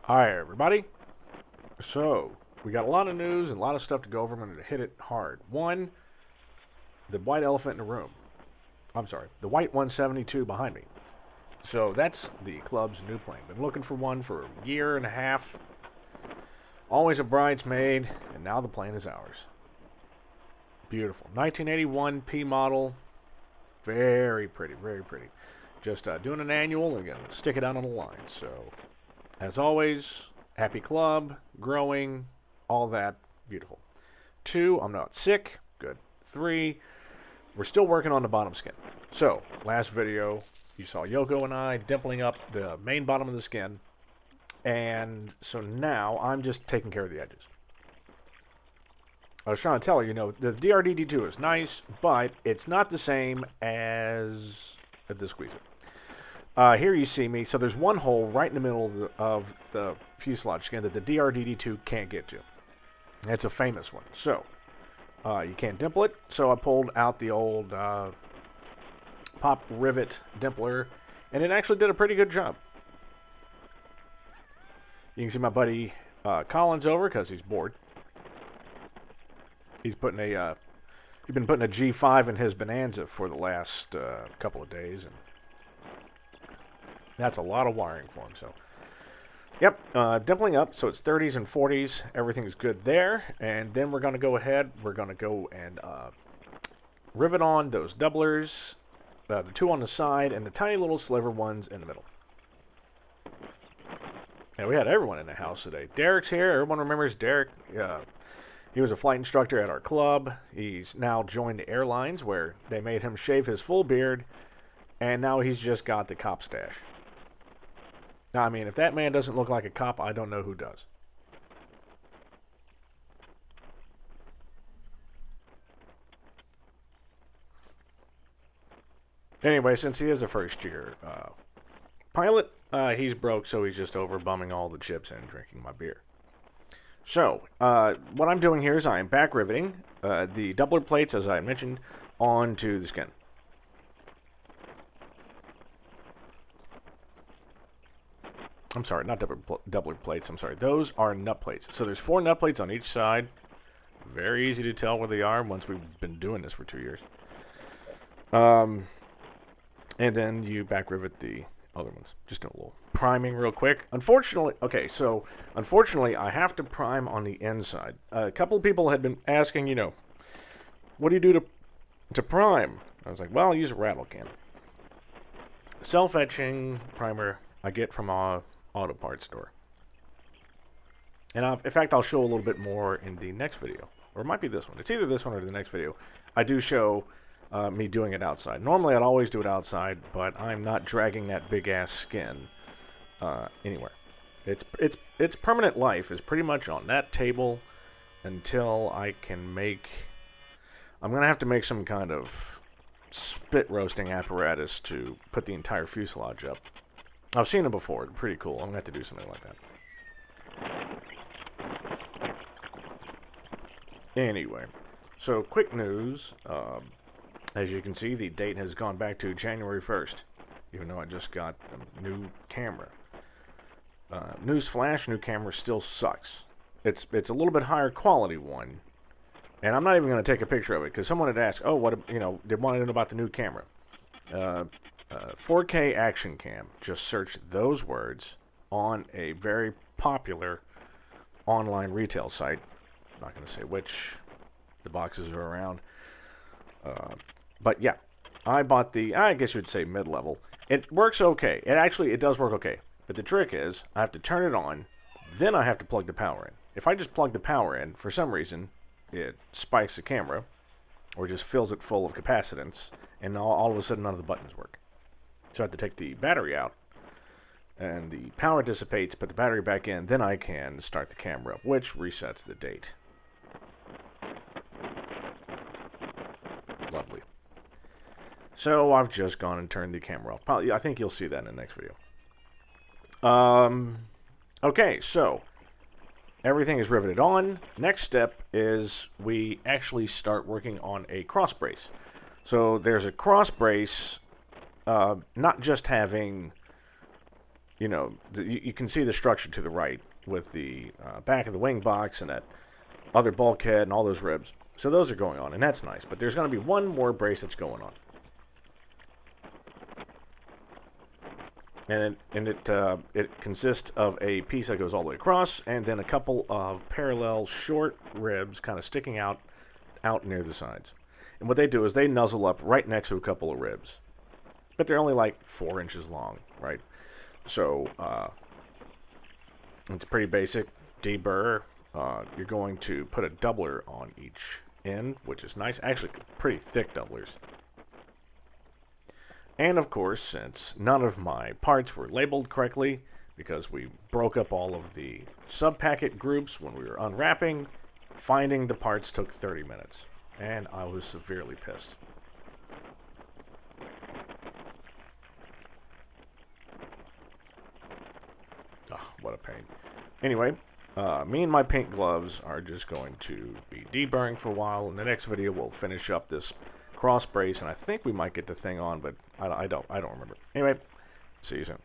Hi, everybody. So, we got a lot of news and a lot of stuff to go over. I'm going to hit it hard. One, the white elephant in the room. I'm sorry, the white 172 behind me. So, that's the club's new plane. Been looking for one for a year and a half. Always a bridesmaid, and now the plane is ours. Beautiful. 1981 P model. Very pretty, very pretty. Just doing an annual and going to stick it out on the line. So, as always, happy club, growing, all that. Beautiful. 2, I'm not sick. Good. 3, we're still working on the bottom skin. So, last video, you saw Yoko and I dimpling up the main bottom of the skin. And so now I'm just taking care of the edges. I was trying to tell you, the DRDD2 is nice, but it's not the same as the squeezer. Here you see me. So there's one hole right in the middle of the fuselage skin that the DRDD2 can't get to. It's a famous one. So you can't dimple it. So I pulled out the old pop rivet dimpler, and it actually did a pretty good job. You can see my buddy Colin's over because he's bored. He's been putting a G5 in his Bonanza for the last couple of days, and that's a lot of wiring for him. So, yep, dimpling up, so it's 30s and 40s. Everything is good there, and then we're going to go ahead. We're going to go and rivet on those doublers, the 2 on the side, and the tiny little sliver ones in the middle. And we had everyone in the house today. Derek's here. Everyone remembers Derek. He was a flight instructor at our club. He's now joined the airlines where they made him shave his full beard, and now he's just got the cop stash. Now, I mean, if that man doesn't look like a cop, I don't know who does. Anyway, since he is a first-year pilot, he's broke, so he's just over bumming all the chips and drinking my beer. So, what I'm doing here is I am back riveting the doubler plates, as I mentioned, onto the skin. I'm sorry, not doubler plates, I'm sorry. Those are nut plates. So there's 4 nut plates on each side. Very easy to tell where they are once we've been doing this for 2 years. And then you back rivet the other ones. Just do a little priming real quick. Unfortunately, I have to prime on the inside. A couple of people had been asking, what do you do to prime? I was like, well, I'll use a rattle can. Self-etching primer I get from a auto parts store. And in fact, I'll show a little bit more in the next video. Or it might be this one. It's either this one or the next video. I do show me doing it outside. Normally, I'd always do it outside, but I'm not dragging that big-ass skin anywhere. Its permanent life is pretty much on that table until I can make... I'm going to have to make some kind of spit roasting apparatus to put the entire fuselage up. I've seen them before. They're pretty cool. I'm going to have to do something like that. Anyway, so quick news. As you can see, the date has gone back to January 1st, even though I just got a new camera. Newsflash, new camera still sucks. It's a little bit higher quality one, and I'm not even going to take a picture of it because someone had asked, oh, they wanted to know about the new camera. 4K action cam. Just search those words on a very popular online retail site. I'm not going to say which. The boxes are around. But yeah, I bought the, I guess you would say mid-level. It works okay. It does work okay. But the trick is, I have to turn it on, then I have to plug the power in. If I just plug the power in, for some reason, it spikes the camera, or just fills it full of capacitance, and all of a sudden none of the buttons work. So I have to take the battery out, and the power dissipates, put the battery back in, then I can start the camera up, which resets the date. Lovely. So I've just gone and turned the camera off. Probably, I think you'll see that in the next video. Okay, so everything is riveted on. Next step is we actually start working on a cross brace. So there's a cross brace, not just having you know, you can see the structure to the right with the back of the wing box and that other bulkhead and all those ribs. So those are going on, and that's nice. But there's going to be one more brace that's going on. And it consists of a piece that goes all the way across, and then a couple of parallel short ribs kind of sticking out near the sides. And what they do is they nuzzle up right next to a couple of ribs, but they're only like 4 inches long, right? So it's pretty basic. Deburr. You're going to put a doubler on each end, which is nice. Actually, pretty thick doublers. And of course, since none of my parts were labeled correctly, because we broke up all of the sub-packet groups when we were unwrapping, finding the parts took 30 minutes. And I was severely pissed. Oh, what a pain. Anyway, me and my pink gloves are just going to be deburring for a while. In the next video, we'll finish up this cross brace, and I think we might get the thing on, but I don't remember. Anyway, see you soon.